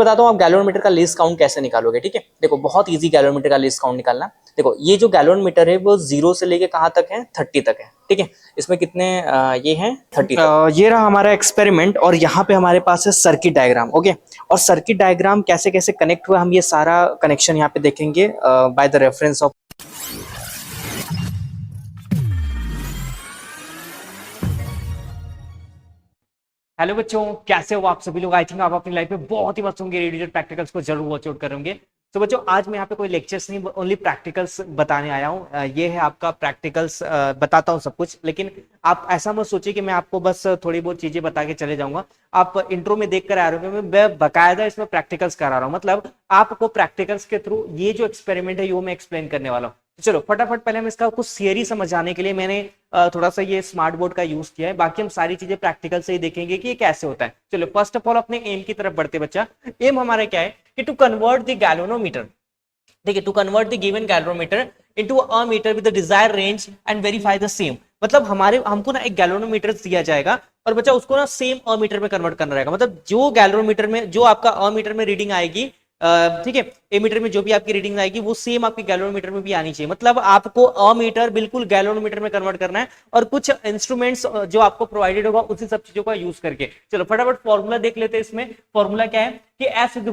बताता हूँ आप गैलोमीटर का लीस्ट काउंट कैसे निकालोगे। ठीक है, देखो बहुत इजी गैलोमीटर का लीस्ट काउंट निकालना। देखो ये जो गैलोमीटर है वो 0 से लेके कहाँ तक है, 30 तक है। ठीक है, इसमें कितने ये हैं 30 तक। ये रहा हमारा एक्सपेरिमेंट और यहाँ पे हमारे पास है सर्किट डायग्राम। ओके, और सर्किट डायग्राम कैसे कैसे कनेक्ट हुआ हम ये सारा कनेक्शन यहाँ पे देखेंगे by the reference of. Hello बच्चों, कैसे हो आप सभी लोग। आई थिंक आप अपनी लाइफ में बहुत ही मस्त होंगे, रेडिएटेड प्रैक्टिकल्स को जरूर वॉच आउट करेंगे। तो बच्चों आज मैं यहाँ पे कोई लेक्चर्स नहीं, ओनली प्रैक्टिकल्स बताने आया हूँ। ये है आपका प्रैक्टिकल्स, बताता हूँ सब कुछ, लेकिन आप ऐसा मत सोचिए कि मैं आपको बस थोड़ी बहुत चीजें बता के चले जाऊंगा। आप इंट्रो में देख कर आ रहे हो, मैं बकायदा इसमें प्रैक्टिकल्स करा रहा हूँ, मतलब आपको प्रैक्टिकल्स के थ्रू ये जो एक्सपेरिमेंट है वो मैं एक्सप्लेन करने वाला हूँ। चलो फटाफट पहले हम इसका कुछ थियरी समझाने के लिए मैंने थोड़ा सा ये स्मार्ट बोर्ड का यूज किया है। बाकी हम सारी चीजें प्रैक्टिकल से ही देखेंगे कि ये कैसे होता है। चलो फर्स्ट ऑफ ऑल अपने एम की तरफ बढ़ते बच्चा। एम हमारा क्या है कि टू कन्वर्ट द गैल्वेनोमीटर, ठीक है, to convert the given galvanometer into a meter with the desired range and verify the same. मतलब हमको ना एक गैल्वेनोमीटर दिया जाएगा और बच्चा उसको ना सेम अ मीटर में कन्वर्ट करना रहेगा। मतलब जो गैल्वेनोमीटर में जो आपका अ मीटर में रीडिंग आएगी, ठीक है, ए मीटर में जो भी आपकी रीडिंग आएगी वो सेम आपकी गैल्वेनोमीटर में भी आनी चाहिए। मतलब आपको अ मीटर बिल्कुल गैल्वेनोमीटर में कन्वर्ट करना है और कुछ इंस्ट्रूमेंट्स जो आपको प्रोवाइडेड होगा उसी सब चीजों का यूज करके। चलो फटाफट फॉर्मूला देख लेते हैं। इसमें फॉर्मूला क्या है कि एस इज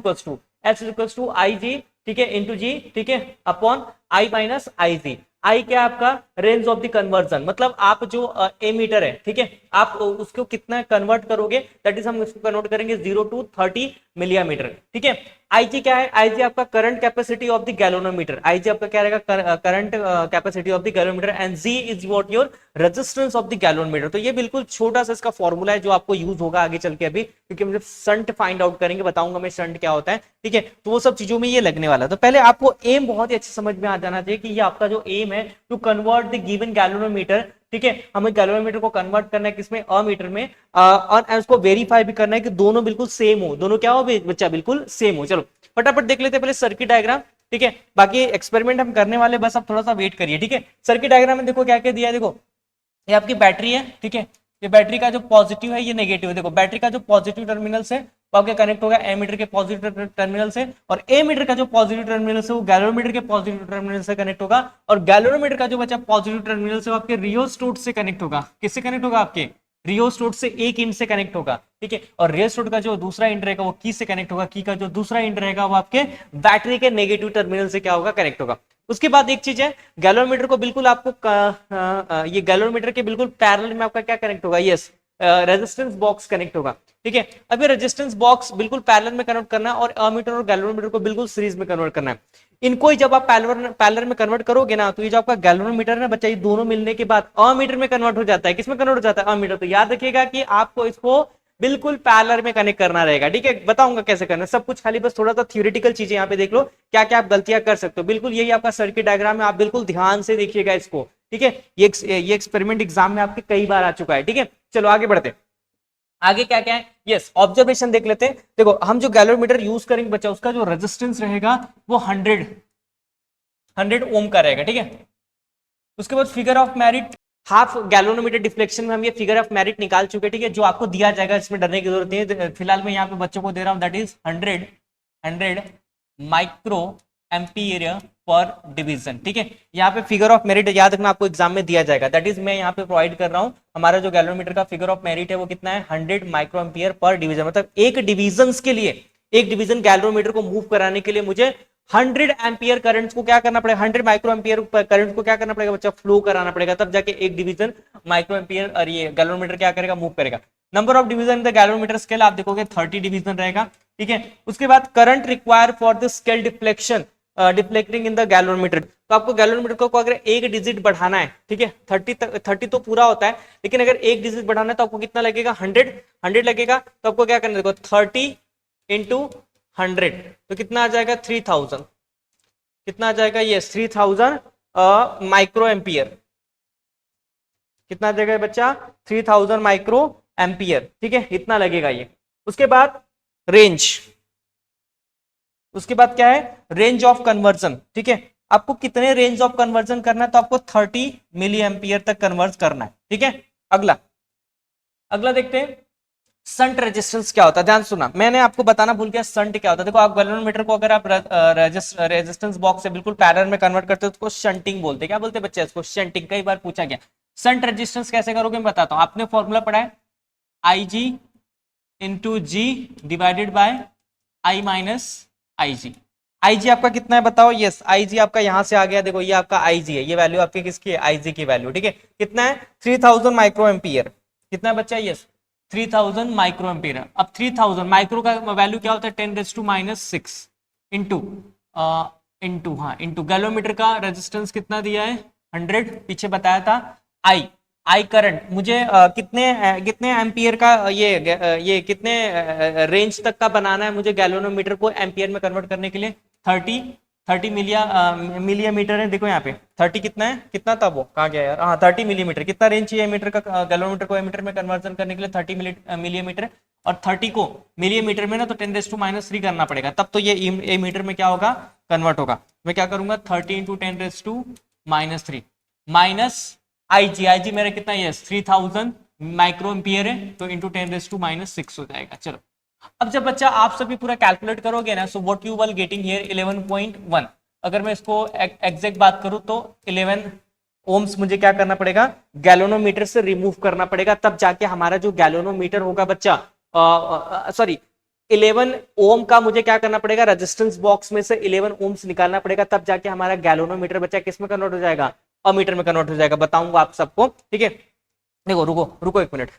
टू आई जी, ठीक है, इंटू जी, ठीक है, upon I minus I G. आई क्या है आपका रेंज ऑफ द कन्वर्जन, मतलब आप जो ए मीटर है, ठीक है, आप उसको कितना कन्वर्ट करोगे, दैट इज हम इसको कन्वर्ट करेंगे 0 to 30 मिलियमीटर। ठीक है, आईजी क्या है, आईजी आपका current capacity of the galvanometer. IG आपका क्या रहेगा, current capacity of the galvanometer, and G is what your resistance of the galvanometer. तो ये बिल्कुल छोटा सा इसका फॉर्मूला है जो आपको यूज होगा आगे चल के अभी, क्योंकि हम जब शंट फाइंड आउट करेंगे बताऊंगा मैं शंट क्या होता है। ठीक है, तो वो सब चीजों में ये लगने वाला है। तो पहले आपको एम बहुत ही अच्छे समझ में आ जाना चाहिए कि ये आपका जो एम है to convert the given galvanometer, ठीक है, हमें गैल्वेनोमीटर को कन्वर्ट करना है किसमें, अ मीटर में, और उसको वेरीफाई भी करना है कि दोनों बिल्कुल सेम हो, दोनों क्या हो बच्चा, बिल्कुल सेम हो। चलो फटाफट देख लेते हैं पहले सर्किट डायग्राम। ठीक है, बाकी एक्सपेरिमेंट हम करने वाले, बस आप थोड़ा सा वेट करिए। ठीक है, सर्किट डायग्राम में देखो क्या क्या दिया है। देखो ये आपकी बैटरी है, ठीक है, ये बैटरी का जो पॉजिटिव है ये नेगेटिव है। देखो बैटरी का जो पॉजिटिव टर्मिनल से वो आपके कनेक्ट होगा एमीटर के पॉजिटिव टर्मिनल से, और एमीटर का जो पॉजिटिव टर्मिनल से वो गैल्वेनोमीटर के पॉजिटिव टर्मिनल से कनेक्ट होगा, और गैल्वेनोमीटर का जो बचा पॉजिटिव टर्मिनल से वो आपके रियोस्टेट से कनेक्ट होगा। किससे कनेक्ट होगा, आपके रियोस्टेट से एक इंच से कनेक्ट होगा। ठीक है, और रियोस्टेट का जो दूसरा इंड रहेगा वो की से कनेक्ट होगा, की का जो दूसरा इंड रहेगा वो आपके बैटरी के नेगेटिव टर्मिनल से क्या होगा, कनेक्ट होगा। उसके बाद एक चीज है, गैल्वेनोमीटर को बिल्कुल आपको ये गैल्वेनोमीटर के बिल्कुल पैरेलल में आपका क्या कनेक्ट होगा, यस, रेजिस्टेंस बॉक्स कनेक्ट होगा। ठीक है, अब ये रेजिस्टेंस बॉक्स बिल्कुल पैरेलल में कन्वर्ट करना है और अमीटर और गैल्वेनोमीटर को बिल्कुल सीरीज में कन्वर्ट करना है। इनको ही जब आप पैरेलल में कन्वर्ट करोगे ना, तो ये जो आपका गैल्वेनोमीटर है ना बच्चा, ये दोनों मिलने के बाद अमीटर में कन्वर्ट हो जाता है। किसमें कन्वर्ट हो जाता है, अमीटर। तो याद रखिएगा कि आपको इसको बिल्कुल पैरेलल में कनेक्ट करना रहेगा। ठीक है, बताऊंगा कैसे करना है सब कुछ, खाली बस थोड़ा सा थ्योरेटिकल चीजें यहाँ पे देख लो क्या क्या आप गलतियां कर सकते हो। बिल्कुल यही आपका सर्किट डायग्राम है, आप बिल्कुल ध्यान से देखिएगा इसको। ठीक है, ये एक्सपेरिमेंट एग्जाम में आपके कई बार आ चुका है। ठीक है, चलो आगे बढ़ते हैं। आगे क्या क्या है, यस, ऑब्जर्वेशन देख लेते हैं। देखो हम जो गैल्वेनोमीटर यूज करेंगे बच्चा, उसका जो रेजिस्टेंस रहेगा वो 100 ओम का रहेगा। ठीक है, उसके बाद figure of merit, half galvanometer deflection में हम ये फिगर ऑफ मेरिट निकाल चुके। ठीक है, जो आपको दिया जाएगा इसमें डरने की जरूरत नहीं है। फिलहाल मैं यहाँ पे बच्चों को दे रहा हूँ, दैट इज 100 माइक्रो एम्पीयर पर डिवीजन। ठीक है, यहाँ पे फिगर ऑफ मेरिट याद रखना आपको एग्जाम में दिया जाएगा, दैट इज मैं यहाँ पे प्रोवाइड कर रहा हूँ। हमारा जो गैल्वेनोमीटर का फिगर ऑफ मेरिट है वो कितना है, 100 माइक्रो एम्पीयर पर डिवीजन। मतलब एक डिवीजन के लिए, एक डिवीजन गैल्वेनोमीटर को मूव कराने के लिए मुझे 100 एम्पियर करंट को क्या करना पड़ेगा, 100 माइक्रो एम्पियर करंट को क्या करना पड़ेगा बच्चा, फ्लो कराना पड़ेगा, तब जाके एक डिवीजन माइक्रो एम्पियर और ये गैल्वेनोमीटर क्या करेगा, मूव करेगा। Number of division in the galvanometer scale आप देखोगे 30 डिवीजन रहेगा। ठीक है, उसके बाद current require for the scale deflection, deflecting in the galvanometer. तो आपको गैल्वेनोमीटर को अगर एक डिजिट बढ़ाना है, ठीक है, 30 तो पूरा होता है, लेकिन अगर एक डिजिट बढ़ाना है तो आपको कितना लगेगा, 100 लगेगा। तो आपको क्या करना है, देखो 30 इंटू 100 तो कितना आ जाएगा, 3000। कितना आ जाएगा, ये 3000 माइक्रो एम्पियर। कितना आ जाएगा बच्चा, 3000 माइक्रो एम्पियर। ठीक है, इतना लगेगा ये। उसके बाद रेंज, उसके बाद क्या है, रेंज ऑफ कन्वर्जन। ठीक है, आपको कितने रेंज ऑफ कन्वर्जन करना है, तो आपको 30 मिली एम्पियर तक कन्वर्ट करना है। ठीक है, अगला देखते हैं। संट रेजिस्टेंस क्या होता है, ध्यान सुना, मैंने आपको बताना भूल गया संट क्या होता है। देखो आप गैल्वेनोमीटर को अगर आप रेजिस्टेंस बॉक्स से बिल्कुल पैरेलल में कन्वर्ट करते हो तो उसको शंटिंग बोलते हैं। क्या बोलते हैं बच्चे इसको? शंटिंग। कई बार पूछा गया। संट रेजिस्टेंस कैसे करोगे मैं बताता हूं। आपने फॉर्मूला पढ़ा है I G into G divided by I minus I G. I G आपका कितना है बताओ? यस, आई जी आपका यहां से आ गया, देखो ये आपका आई जी है, ये वैल्यू आपकी किसकी है? आई जी की वैल्यू, ठीक है। कितना है? 3000 माइक्रो एम्पियर। कितना बच्चा? Yes 3000 micro ampere. अब 3000 माइक्रो का वैल्यू क्या होता है? 10⁻⁶ इंटू इंटू हाँ इंटू गैलोमीटर का रेजिस्टेंस कितना दिया है? 100 पीछे बताया था। आई आई करंट मुझे कितने एम्पियर का ये कितने रेंज तक का बनाना है मुझे गैलोनोमीटर को एम्पियर में कन्वर्ट करने के लिए? 30 मिलियमीटर है। देखो यहाँ पे 30 कितना है? कितना था वो? कहाँ गया यार? हाँ 30 मिलीमीटर। कितना रेंज चाहिए मीटर का गैलोमीटर को एमीटर में कन्वर्जन करने के लिए? 30 मिलीमीटर। और 30 को मिलीमीटर में ना तो 10⁻³ करना पड़ेगा, तब तो ये मीटर में क्या होगा? कन्वर्ट होगा। मैं क्या करूंगा? 30 इंटू 10⁻³ माइनस आई जी मेरा कितना? यस 3000 माइक्रो एम्पियर है, तो इंटू 10⁻⁶ हो जाएगा। चलो अब जब बच्चा आप सभी पूरा कैलकुलेट करोगे ना, so what you will getting here 11.1। अगर मैं इसको एग्जैक्ट बात करूं तो 11 ओम्स मुझे क्या करना पड़ेगा? गैलोनोमीटर से रिमूव करना पड़ेगा, तब जाके हमारा जो गैलोनोमीटर होगा बच्चा, सॉरी 11 ओम का मुझे क्या करना पड़ेगा? रेजिस्टेंस बॉक्स में से 11 ओम्स निकालना पड़ेगा, तब जाके हमारा गैलोनोमीटर बच्चा किस में कन्वर्ट हो जाएगा? अमीटर में कन्वर्ट हो जाएगा। बताऊंगा आप सबको, ठीक है। देखो रुको रुको एक मिनट,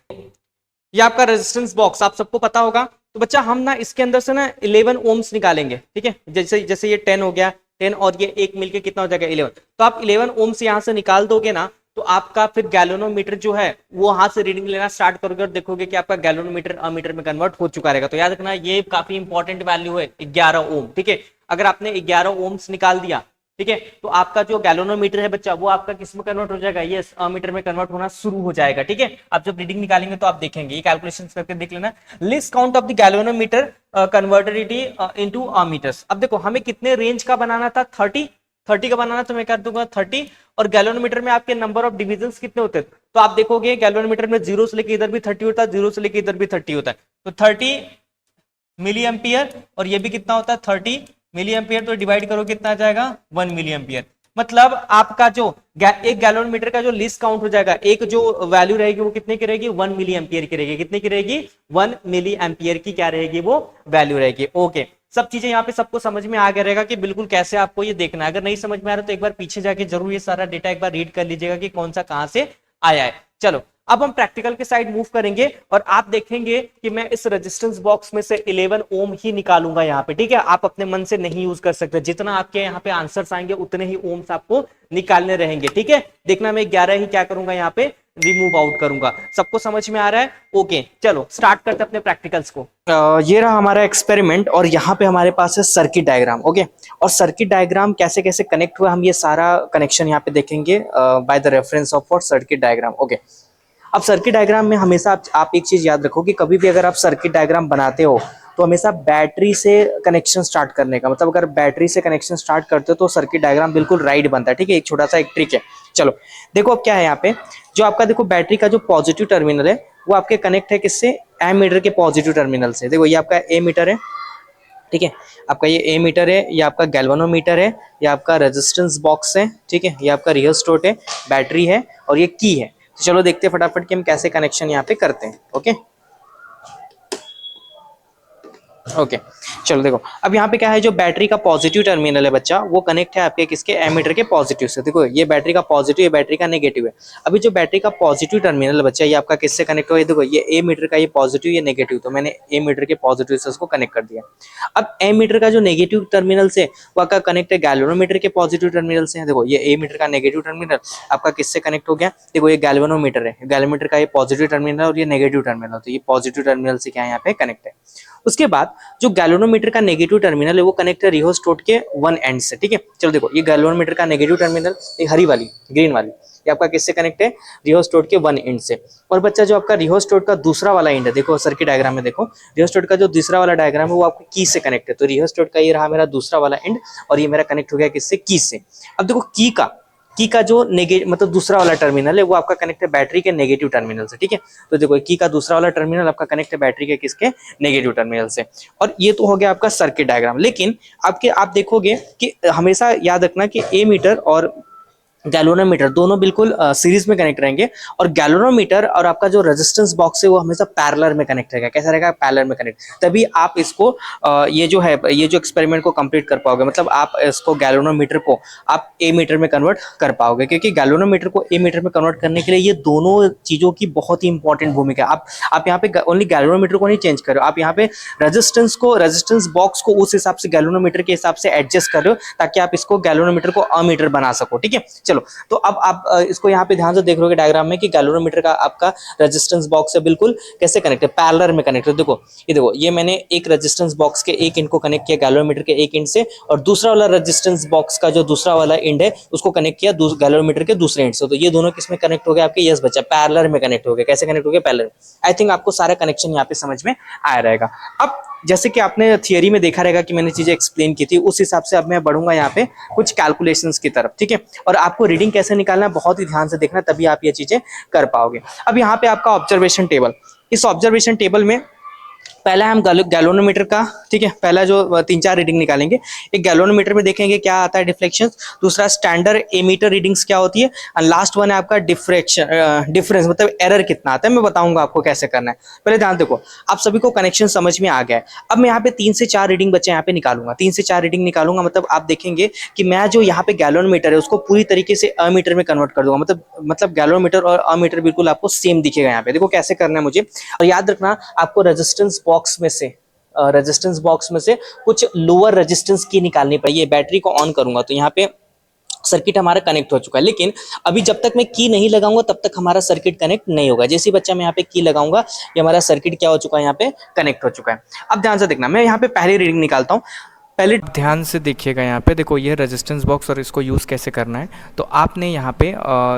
ये आपका रेजिस्टेंस बॉक्स आप सबको पता होगा। तो बच्चा हम ना इसके अंदर से ना 11 ओम्स निकालेंगे, ठीक है। जैसे जैसे ये 10 हो गया, 10 और ये एक मिलके कितना हो जाएगा? 11। तो आप 11 ओम्स यहां से निकाल दोगे ना, तो आपका फिर गैलोनोमीटर जो है वो वहां से रीडिंग लेना स्टार्ट करोगे और देखोगे कि आपका गैलोनोमीटर अमीटर में कन्वर्ट हो चुका रहेगा। तो याद रखना ये काफी इंपॉर्टेंट वैल्यू है 11 ओम, ठीक है। अगर आपने 11 ओम्स निकाल दिया, ठीक है, तो आपका जो गैलोनोमीटर है बच्चा वो आपका किस में कन्वर्ट हो जाएगा? ये अमीटर में कन्वर्ट होना शुरू हो जाएगा, ठीक है। आप जब रीडिंग निकालेंगे तो आप देखेंगे, ये कैलकुलेशन करके देख लेना। List count of the galvanometer convertibility into emitters. अब देखो हमें कितने रेंज का बनाना था? 30 का बनाना, तो मैं कर दूंगा 30। और गैलोनोमीटर में आपके नंबर ऑफ डिविजन कितने होते हैं? तो आप देखोगे गैलोनोमीटर में 0 से लेकर इधर भी 30 होता है, 0 से लेकर इधर भी 30 होता है। तो 30 मिली एम्पियर, और ये भी कितना होता है? 30 मिली एम्पियर। तो डिवाइड करो कितना आ जाएगा? 1 मिली एम्पियर। मतलब आपका जो एक गैलोमीटर का जो लिस्ट काउंट हो जाएगा, एक जो वैल्यू रहेगी वो कितने की रहेगी? 1 मिली एम्पियर की रहेगी। कितने की रहेगी? 1 मिली एम्पियर की क्या रहेगी? वो वैल्यू रहेगी। ओके, सब चीजें यहाँ पे सबको समझ में आ गया रहेगा कि बिल्कुल कैसे आपको ये देखना है। अगर नहीं समझ में आ रहा तो एक बार पीछे जाके जरूर ये सारा डेटा एक बार रीड कर लीजिएगा कि कौन सा कहां से आया है। चलो अब हम प्रैक्टिकल के साइड मूव करेंगे और आप देखेंगे कि मैं इस रेजिस्टेंस बॉक्स में से 11 ओम ही निकालूंगा यहाँ पे, ठीक है। आप अपने मन से नहीं यूज कर सकते, जितना आपके यहाँ पे आंसर्स आएंगे उतने ही ओम्स आपको निकालने रहेंगे, ठीक है। देखना मैं 11 ही क्या करूंगा यहाँ पे? रिमूव आउट करूंगा। सबको समझ में आ रहा है? ओके चलो स्टार्ट करते अपने प्रैक्टिकल्स को। ये रहा हमारा एक्सपेरिमेंट और यहाँ पे हमारे पास है सर्किट डायग्राम, ओके। और सर्किट डायग्राम कैसे कैसे कनेक्ट हुआ हम ये सारा कनेक्शन यहाँ पे देखेंगे by the reference of for circuit diagram, okay. अब सर्किट डायग्राम में हमेशा आप एक चीज याद रखो कि कभी भी अगर आप सर्किट डायग्राम बनाते हो तो हमेशा बैटरी से कनेक्शन स्टार्ट करने का, मतलब अगर बैटरी से कनेक्शन स्टार्ट करते हो तो सर्किट डायग्राम बिल्कुल राइट बनता है, ठीक है। एक छोटा सा एक ट्रिक है। चलो देखो अब क्या है यहाँ पे, जो आपका देखो बैटरी का जो पॉजिटिव टर्मिनल है वो आपके कनेक्ट है किससे? एमीटर के पॉजिटिव टर्मिनल से। देखो ये आपका ए मीटर है, ठीक है। आपका ये ए मीटर है, ये आपका गैल्वेनोमीटर है, ये आपका रेजिस्टेंस बॉक्स है, ठीक है। ये आपका रियोस्टेट है, बैटरी है और ये की है। तो चलो देखते हैं फटाफट कि हम कैसे कनेक्शन यहाँ पे करते हैं, ओके। ओके चलो देखो अब यहाँ पे क्या है, जो बैटरी का पॉजिटिव टर्मिनल है बच्चा वो कनेक्ट है आपके किसके? एमीटर के पॉजिटिव से। देखो ये बैटरी का पॉजिटिव, ये बैटरी का नेगेटिव है। अभी जो बैटरी का पॉजिटिव टर्मिनल है बच्चा ये आपका किससे कनेक्ट हुआ है? देखो ये ए मीटर का ये पॉजिटिव, ये नेगेटिव, तो मैंने ए मीटर के पॉजिटिव से उसको कनेक्ट कर दिया। अब ए मीटर का जो नेगेटिव टर्मिनल से वो आपका कनेक्ट है गैल्वेनोमीटर के पॉजिटिव टर्मिनल से। देखो ये ए मीटर का नेगेटिव टर्मिनल आपका किससे कनेक्ट हो गया? देखो ये गैल्वेनोमीटर है, गैल्वेनोमीटर का ये पॉजिटिव टर्मिनल और ये नेगेटिव टर्मिनल, तो ये पॉजिटिव टर्मिनल से क्या यहाँ पे कनेक्ट है। उसके बाद जो गैल्वेनोमीटर का नेगेटिव टर्मिनल है वो कनेक्ट है रियोस्टेट के वन एंड से, ठीक है। चलो देखो ये गैल्वेनोमीटर का नेगेटिव टर्मिनल, ये हरी वाली ग्रीन वाली, ये आपका किससे कनेक्ट है? रियोस्टेट के वन एंड से। और बच्चा जो आपका रियोस्टेट का दूसरा वाला एंड है, देखो सर्किट डायग्राम में देखो रियोस्टेट का जो दूसरा वाला डायग्राम है वो आपको की से कनेक्ट है। तो रियोस्टेट का ये रहा मेरा दूसरा वाला एंड और ये मेरा कनेक्ट हो गया किससे? की से। अब देखो की का जो मतलब दूसरा वाला टर्मिनल है वो आपका कनेक्ट है बैटरी के नेगेटिव टर्मिनल से, ठीक है। तो देखो की का दूसरा वाला टर्मिनल आपका कनेक्ट है बैटरी के किसके, नेगेटिव टर्मिनल से। और ये तो हो गया आपका सर्किट डायग्राम। लेकिन आप देखोगे कि हमेशा याद रखना कि एमीटर और गैल्वेनोमीटर दोनों बिल्कुल सीरीज में कनेक्ट रहेंगे, और गैल्वेनोमीटर और आपका जो रेजिस्टेंस बॉक्स है वो हमेशा पैरेलल में कनेक्ट रहेगा। कैसा रहेगा, पैरेलल में कनेक्ट। तभी आप इसको ये जो एक्सपेरिमेंट को कंप्लीट कर पाओगे, मतलब आप इसको गैल्वेनोमीटर को आप ए मीटर में कन्वर्ट कर पाओगे, क्योंकि गैल्वेनोमीटर को ए मीटर में कन्वर्ट करने के लिए ये दोनों चीजों की बहुत ही इंपॉर्टेंट भूमिका है। आप यहाँ पे ओनली गैल्वेनोमीटर को नहीं चेंज कर रहे हो, आप यहाँ पे रेजिस्टेंस बॉक्स को उस हिसाब से गैल्वेनोमीटर के हिसाब से एडजस्ट कर रहे हो, ताकि आप इसको गैल्वेनोमीटर को अमीटर बना सको, ठीक है। चलो, तो अब आप इसको यहाँ पे ध्यान से देख रहे हो डायग्राम में कि गैल्वेनोमीटर का आपका रेजिस्टेंस बॉक्स से बिल्कुल कैसे कनेक्ट है, पैरेलल में कनेक्ट है। देखो ये मैंने एक रेजिस्टेंस बॉक्स के एक एंड को कनेक्ट किया गैल्वेनोमीटर के एक एंड से, और दूसरा वाला रेजिस्टेंस बॉक्स का जो दूसरा वाला एंड है उसको कनेक्ट किया गैल्वेनोमीटर के दूसरे एंड से। तो ये दोनों किसमें कनेक्ट हो गए आपके, यस बच्चा, पैरेलल में कनेक्ट हो गए। कैसे कनेक्ट हो गए, पैरेलल। आई थिंक आपको सारा कनेक्शन यहाँ पे समझ में आया रहेगा। अब जैसे कि आपने थियरी में देखा रहेगा कि मैंने चीजें एक्सप्लेन की थी, उस हिसाब से अब मैं बढ़ूंगा यहाँ पे कुछ कैलकुलेशंस की तरफ, ठीक है। और आपको रीडिंग कैसे निकालना है बहुत ही ध्यान से देखना, तभी आप ये चीजें कर पाओगे। अब यहाँ पे आपका ऑब्जर्वेशन टेबल, इस ऑब्जर्वेशन टेबल में पहला हम गैल्वेनोमीटर का, ठीक है, पहला जो 3-4 रीडिंग निकालेंगे। एक गैल्वेनोमीटर में देखेंगे क्या आता है, डिफ्लेक्शन। दूसरा स्टैंडर्ड एमीटर रीडिंग्स क्या होती है, और लास्ट वन है आपका डिफरेंस, मतलब एरर कितना आता है। मैं बताऊंगा आपको कैसे करना है। पहले ध्यान देखो, आप सभी को कनेक्शन समझ में आ गया है। अब मैं यहाँ पे 3 से 4 रीडिंग बच्चे यहाँ पे निकालूंगा, 3 से 4 रीडिंग निकालूंगा। मतलब आप देखेंगे कि मैं जो यहाँ पे गैल्वेनोमीटर है उसको पूरी तरीके से अमीटर में कन्वर्ट कर दूंगा। मतलब गैल्वेनोमीटर और अमीटर बिल्कुल आपको सेम दिखेगा यहाँ पे। देखो कैसे करना है मुझे, और याद रखना आपको रेजिस्टेंस बॉक्स में से कुछ लोअर रेजिस्टेंस की निकालनी पड़ेगी। बैटरी को ऑन करूंगा तो यहाँ पे सर्किट हमारा कनेक्ट हो चुका है, लेकिन अभी जब तक मैं की नहीं लगाऊंगा तब तक हमारा सर्किट कनेक्ट नहीं होगा। जैसे बच्चा मैं यहाँ पे की लगाऊंगा, ये हमारा सर्किट क्या हो चुका है, यहाँ पे कनेक्ट हो चुका है। अब ध्यान से देखना, मैं यहाँ पे पहली रीडिंग निकालता हूँ। पहले ध्यान से देखिएगा, यहाँ पे देखो ये रेजिस्टेंस बॉक्स और इसको यूज़ कैसे करना है। तो आपने यहाँ पे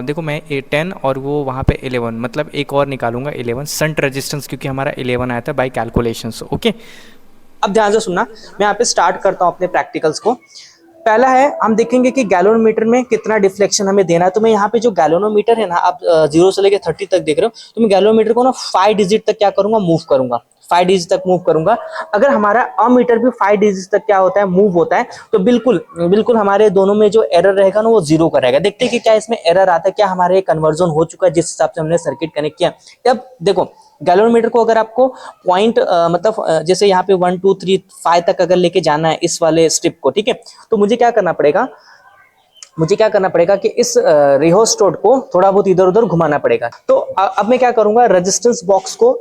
देखो मैं 10 और वो वहाँ पे 11, मतलब एक और निकालूंगा 11 संट रेजिस्टेंस, क्योंकि हमारा 11 आया था बाय कैलकुलेशंस, ओके। अब ध्यान से सुनना, मैं यहाँ पे स्टार्ट करता हूँ अपने प्रैक्टिकल्स को। पहला है, हम देखेंगे कि गैल्वेनोमीटर में कितना डिफ्लेक्शन हमें देना है। तो मैं यहाँ पे जो गैल्वेनोमीटर है ना, आप 0 से लेकर 30 तक देख रहे हो, तो मैं गैल्वेनोमीटर को ना 5 डिजिट तक क्या करूंगा, मूव करूंगा, 5 डिजिट तक मूव करूंगा। अगर हमारा अमीटर भी 5 डिजिट तक क्या होता है, मूव होता है, तो बिल्कुल हमारे दोनों में जो एरर रहेगा ना वो 0 का रहेगा। देखते हैं कि क्या इसमें एरर आता है, क्या हमारे कन्वर्जन हो चुका है जिस हिसाब से हमने सर्किट कनेक्ट किया। अब देखो गैल्वेनोमीटर को अगर आपको पॉइंट मतलब जैसे यहाँ पे 1 2 3 5 तक अगर लेके जाना है इस वाले स्ट्रिप को, ठीक है, तो मुझे क्या करना पड़ेगा कि इस रिहोस्टेट को थोड़ा बहुत इधर उधर घुमाना पड़ेगा। तो अब मैं क्या करूंगा, रेजिस्टेंस बॉक्स को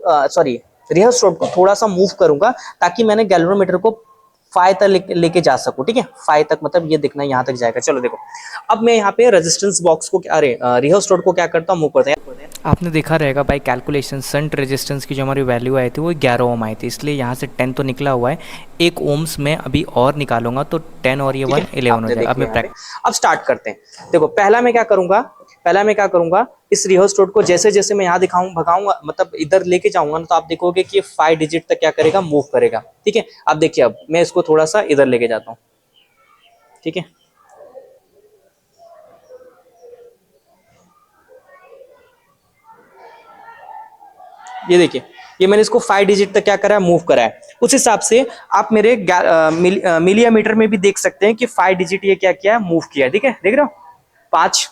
रिहोस्टेट को थोड़ा सा मूव करूंगा, ताकि मैंने गैल्वेनोमीटर को 5 तक लेके जा सकूं, ठीक है, 5 तक, मतलब ये देखना यहाँ तक जाएगा। चलो देखो, अब मैं यहाँ पे रेजिस्टेंस बॉक्स को रिहोस्टेट को क्या करता हूँ, मूव करता है। आपने देखा रहेगा बाय कैलकुलेशन संट रेजिस्टेंस की जो हमारी वैल्यू आई थी वो 11 ओम आई थी, इसलिए यहाँ से 10 तो निकला हुआ है। 1 ओम्स में अभी और निकालूंगा तो 10 और ये 1 11 हो जाएगा। अब स्टार्ट करते हैं। देखो पहला मैं क्या करूंगा, इस रिहोस्टेट को जैसे जैसे मैं यहाँ भगाऊंगा, मतलब इधर लेके जाऊंगा ना, तो आप देखोगे कि 5 डिजिट तक क्या करेगा, मूव करेगा, ठीक है। अब देखिए, अब मैं इसको थोड़ा सा इधर लेके जाता हूँ, ठीक है। ये देखिए, ये मैंने इसको 5 डिजिट तक क्या करा है, मूव करा है। उस हिसाब से आप मेरे मिलियमीटर में भी देख सकते हैं कि 5 डिजिट ये क्या किया है, मूव किया है, ठीक है, देख रहे हो, 5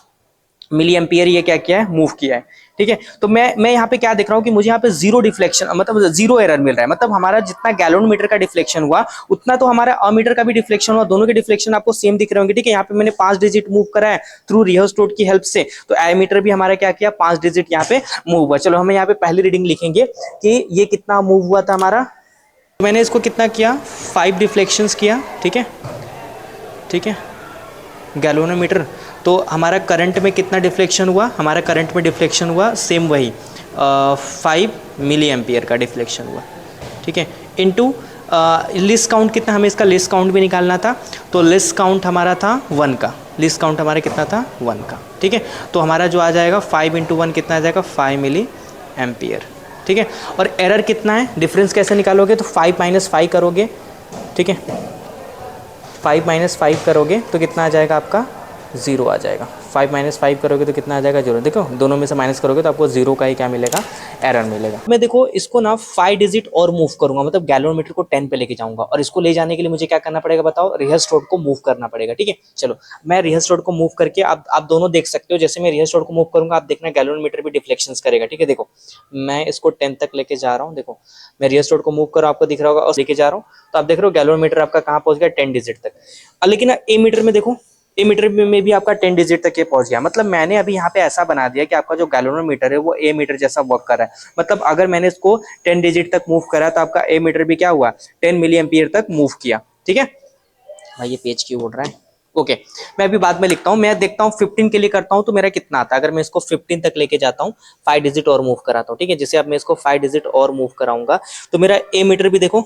मिली एम्पियर ये क्या किया है, मूव किया है, ठीक है। तो मैं यहाँ पे क्या देख रहा हूँ कि मुझे यहाँ पे 0 डिफ्लेक्शन, मतलब 0 एरर मिल रहा है। मतलब हमारा जितना गैल्वेनोमीटर का डिफ्लेक्शन हुआ उतना तो हमारा अमीटर का भी डिफ्लेक्शन हुआ, दोनों के डिफ्लेक्शन आपको सेम दिख रहे होंगे, ठीक है। यहाँ पे मैंने 5 डिजिट मूव करा है थ्रू रिहोस्टेट की हेल्प से, तो एमीटर भी हमारा क्या किया, 5 डिजिट यहाँ पे मूव हुआ। चलो हमें यहाँ पे पहली रीडिंग लिखेंगे कि ये कितना मूव हुआ था हमारा। तो मैंने इसको कितना किया, 5 डिफ्लेक्शंस किया, ठीक है, गैल्वेनोमीटर। तो हमारा करंट में कितना डिफ्लेक्शन हुआ, हमारा करंट में डिफ्लेक्शन हुआ सेम वही 5 मिली एम्पियर का डिफ्लेक्शन हुआ, ठीक है, इनटू लिस्ट काउंट कितना, हमें इसका लिस्ट काउंट भी निकालना था। तो लिस्ट काउंट हमारा था 1 का, लिस्ट काउंट हमारा कितना था, 1 का, ठीक है। तो हमारा जो आ जाएगा 5 × 1 कितना आ जाएगा, 5 मिली एम्पियर, ठीक है। और एरर कितना है, डिफरेंस कैसे निकालोगे, तो 5 - 5 करोगे, ठीक है, 5 - 5 करोगे तो कितना आ जाएगा आपका ज़ीरो आ जाएगा। 5 माइनस 5 करोगे तो कितना आ जाएगा, 0। देखो दोनों में से माइनस करोगे तो आपको 0 का ही क्या मिलेगा, एरर मिलेगा। मैं देखो इसको ना 5 डिजिट और मूव करूंगा, मतलब गैलोमीटर को 10 पे लेके जाऊंगा, और इसको ले जाने के लिए मुझे क्या करना पड़ेगा बताओ, रिहर्स रोड को मूव करना पड़ेगा। ठीक है, चलो मैं रिहर्स रोड को मूव करके, आप दोनों देख सकते हो, जैसे मैं रिहर्स रोड को मूव करूंगा आप देखना गैलोमीटर भी डिफ्लेक्शंस करेगा। ठीक है, देखो मैं इसको 10 तक लेके जा रहा हूँ, देखो मैं रिहर्स रोड को मूव कर रहा हूँ, आपको दिख रहा होगा, और लेके जा रहा हूँ तो आप देख रहे हो गैलोमीटर आपका कहाँ पहुंच गया, 10 डिजिट तक। लेकिन ए मीटर में देखो, ए मीटर में भी आपका 10 डिजिट तक ये पहुंच गया। मतलब मैंने अभी यहाँ पे ऐसा बना दिया कि आपका जो गैलोमीटर है वो ए मीटर जैसा वर्क कर रहा है। मतलब अगर मैंने इसको 10 डिजिट तक मूव करा तो आपका ए मीटर भी क्या हुआ, 10 मिली एम्पियर तक मूव किया। ठीक है भाई, ये पेज क्यों उड़ रहा है, ओके मैं अभी बाद में लिखता हूँ। मैं देखता हूँ 15 के लिए करता हूँ तो मेरा कितना आता है। अगर मैं इसको 15 तक लेके जाता हूँ, 5 डिजिट और मूव कराता हूँ। ठीक है, जैसे अब मैं इसको 5 डिजिट और मूव कराऊंगा तो मेरा ए मीटर भी देखो,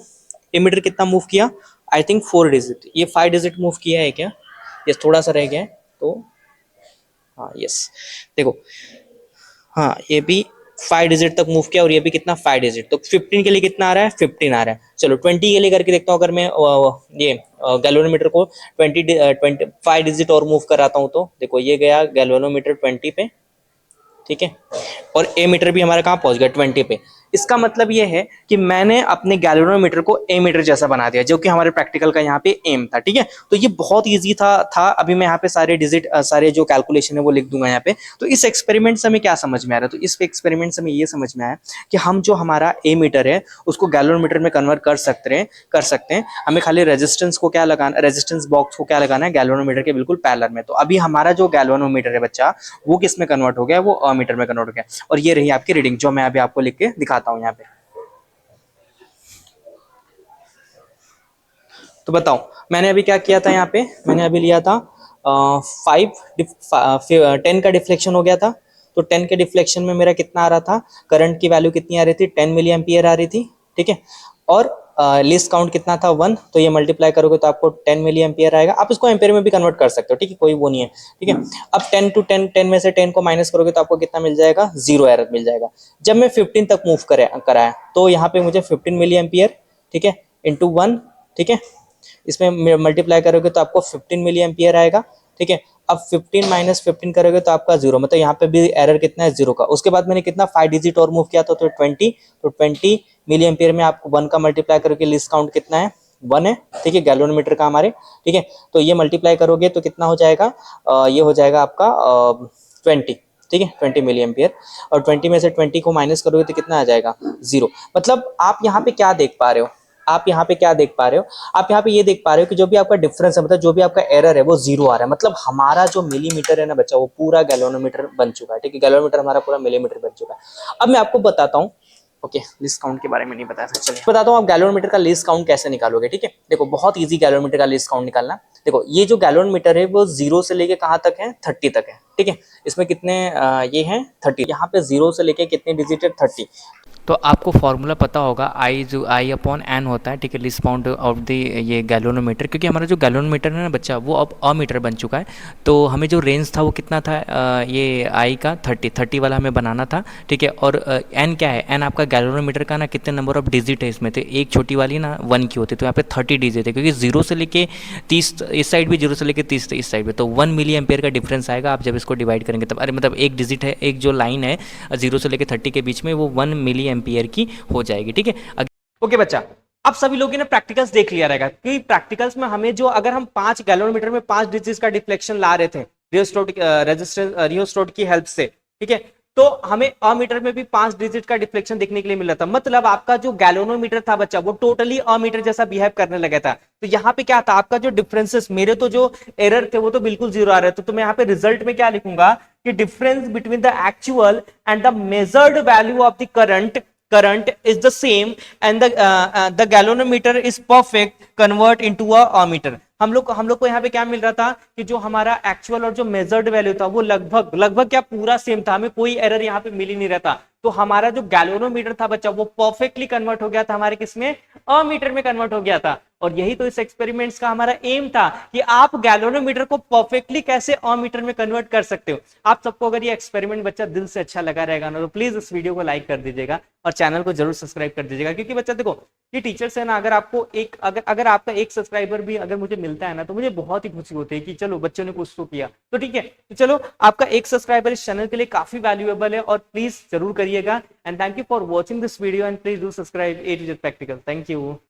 ए मीटर कितना मूव किया, आई थिंक 4 डिजिट। ये 5 डिजिट मूव किया है क्या, ये थोड़ा सा रह गया है तो हाँ यस, देखो हाँ ये भी 5 डिजिट तक मूव किया, और ये भी कितना 5 डिजिट। तो 15 के लिए कितना आ रहा है, 15 आ रहा है। चलो 20 के लिए करके देखता हूँ। अगर मैं ये गैल्वेनोमीटर को 5 डिजिट और मूव कराता हूँ तो देखो ये गया गैल्वेनोमीटर 20 पे। ठीक है, और ए मीटर भी हमारा कहाँ पहुंच गया, 20 पे। इसका मतलब ये है कि मैंने अपने गैल्वेनोमीटर को ए मीटर जैसा बना दिया, जो कि हमारे प्रैक्टिकल का यहाँ पे एम था। ठीक है, तो ये बहुत इजी था। अभी मैं यहाँ पे सारे डिजिट सारे जो कैलकुलेशन है वो लिख दूंगा यहाँ पे। तो इस एक्सपेरिमेंट से हमें क्या समझ में आ रहा है, तो इस एक्सपेरिमेंट से हमें ये समझ में आया कि हम जो हमारा ए मीटर है उसको गैल्वेनोमीटर में कन्वर्ट कर सकते हैं। हमें खाली रेजिस्टेंस को क्या लगाना, रेजिस्टेंस बॉक्स को क्या लगाना है, गैल्वेनोमीटर के बिल्कुल पैरेलल में। तो अभी हमारा जो गैल्वेनोमीटर है बच्चा, वो किस में कन्वर्ट हो गया, वो मीटर में कन्वर्ट हो गया। और ये रही आपकी रीडिंग जो मैं अभी आपको लिख के दिखाता हूं यहाँ पे। तो बताओ मैंने अभी क्या किया था, यहाँ पे मैंने अभी लिया था 10 का डिफ्लेक्शन हो गया था। तो 10 के डिफ्लेक्शन में मेरा कितना आ रहा था, करंट की वैल्यू कितनी आ रही थी, 10 मिली एम्पियर आ रही थी। ठीक है, और लीस्ट काउंट कितना था 1, तो ये मल्टीप्लाई करोगे तो आपको 10 मिली एम्पियर आएगा। आप इसको एम्पियर में भी कन्वर्ट कर सकते हो, ठीक है, कोई वो नहीं है। ठीक है, अब 10 टू 10 में से 10 को माइनस करोगे तो आपको कितना मिल जाएगा, 0 एरर मिल जाएगा। जब मैं 15 तक मूव कराया तो यहाँ पे मुझे 15 मिली एम्पियर, ठीक है, इंटू 1, ठीक है, इसमें मल्टीप्लाई करोगे तो आपको 15 मिली एम्पियर आएगा। ठीक है, अब 15 माइनस 15 करोगे तो आपका 0, मतलब यहाँ पे भी एरर कितना है, 0 का। उसके बाद मैंने कितना 5 डिजिट और मूव किया था तो 20, तो 20 मिली एम्पियर में आपको 1 का मल्टीप्लाई करोगे, लीस्ट काउंट कितना है, 1 है। ठीक है, गैल्वेनोमीटर का हमारे। ठीक है, तो ये मल्टीप्लाई करोगे तो कितना हो जाएगा, ये हो जाएगा आपका 20। ठीक है, 20 मिली एम्पियर, और 20 में से 20 को माइनस करोगे तो कितना आ जाएगा, 0। मतलब आप यहाँ पे क्या देख पा रहे हो, आप यहाँ पे क्या देख पा रहे हो, आप यहाँ पे ये देख पा रहे हो कि जो भी आपका डिफरेंस है, मतलब जो भी आपका एरर है वो 0 आ रहा है। मतलब हमारा जो मिलीमीटर है ना बच्चा, वो पूरा गैल्वेनोमीटर बन चुका है। ठीक है, गैल्वेनोमीटर हमारा पूरा मिलीमीटर बन चुका है। अब मैं आपको बताता हूँ, ओके लीस्ट काउंट के बारे में नहीं बताया था, चलिए बताता हूँ आप गैल्वेनोमीटर का लीस्ट काउंट कैसे निकालोगे। ठीक है, देखो बहुत इजी गैल्वेनोमीटर का लीस्ट काउंट निकालना। देखो ये जो गैल्वेनोमीटर है वो 0 से लेके कहाँ तक है, 30 तक है। ठीक है, इसमें कितने ये हैं 30, यहाँ पे 0 से लेके कितने डिजिट है, 30। तो आपको फार्मूला पता होगा, आई जो आई अपॉन एन होता है। ठीक है, लीस्ट काउंट ऑफ द ये गैल्वेनोमीटर, क्योंकि हमारा जो गैल्वेनोमीटर है ना बच्चा वो अब अमीटर बन चुका है। तो हमें जो रेंज था वो कितना था, ये आई का 30 वाला हमें बनाना था। ठीक है, और एन क्या है, एन आपका गैल्वेनोमीटर का ना कितने नंबर ऑफ डिजिट है इसमें, तो एक छोटी वाली ना 1 की होती है, तो यहाँ पे 30 डिजिट है, क्योंकि 0 से लेके 30 इस साइड भी, 0 से लेके 30 इस साइड भी, तो 1 मिली एम्पियर का डिफरेंस आएगा। आप जब इसको डिवाइड करेंगे तब, अरे मतलब एक डिजिट है, एक जो लाइन है 0 से लेके 30 के बीच में, वो 1 मिली एम्पियर की हो जाएगी। ठीक है, ओके बच्चा, अब सभी लोगों ने प्रैक्टिकल्स देख लिया रहेगा कि प्रैक्टिकल्स में हमें जो, अगर हम 5 गैल्वेनोमीटर में 5 डिजिट का डिफ्लेक्शन ला रहे थे रियोस्टेट की हेल्प से, ठीक है, तो हमें अमीटर में भी 5 डिजिट का डिफ्लेक्शन देखने के लिए मिल रहा था। मतलब आपका जो गैल्वेनोमीटर था बच्चा वो टोटली अमीटर जैसा बिहेव करने लगा था। तो यहाँ पे क्या था, आपका जो डिफरेंसेस, मेरे तो जो एरर थे वो तो बिल्कुल 0 आ रहे थे। तो मैं यहाँ पे रिजल्ट में क्या लिखूंगा कि difference between the actual and the measured value of the current is the same and the galvanometer is perfect convert into a ammeter। हम लोग को यहाँ पे क्या मिल रहा था कि जो हमारा एक्चुअल और जो मेजर्ड वैल्यू था वो लगभग क्या पूरा सेम था, हमें कोई एरर यहाँ पे मिल ही नहीं रहा था। तो हमारा जो गैल्वेनोमीटर था बच्चा वो परफेक्टली कन्वर्ट हो गया था हमारे किसमें, अमीटर में कन्वर्ट हो गया था। और यही तो इस एक्सपेरिमेंट्स का हमारा एम था कि आप गैल्वेनोमीटर को परफेक्टली कैसे अमीटर में कन्वर्ट कर सकते हो। आप सबको अगर ये एक्सपेरिमेंट बच्चा दिल से अच्छा लगा रहेगा ना, तो प्लीज इस वीडियो को लाइक कर दीजिएगा और चैनल को जरूर सब्सक्राइब कर दीजिएगा। क्योंकि बच्चा देखो, ये टीचर्स है ना, अगर आपको एक अगर आपका एक सब्सक्राइबर भी अगर मुझे मिलता है ना, तो मुझे बहुत ही खुशी होती है कि चलो बच्चों ने कुछ तो किया। तो ठीक है, तो चलो आपका एक सब्सक्राइबर इस चैनल के लिए काफी वैल्यूएबल है, और प्लीज जरूर करिएगा। And thank you for watching this video, and please do subscribe A to Z practical. Thank you.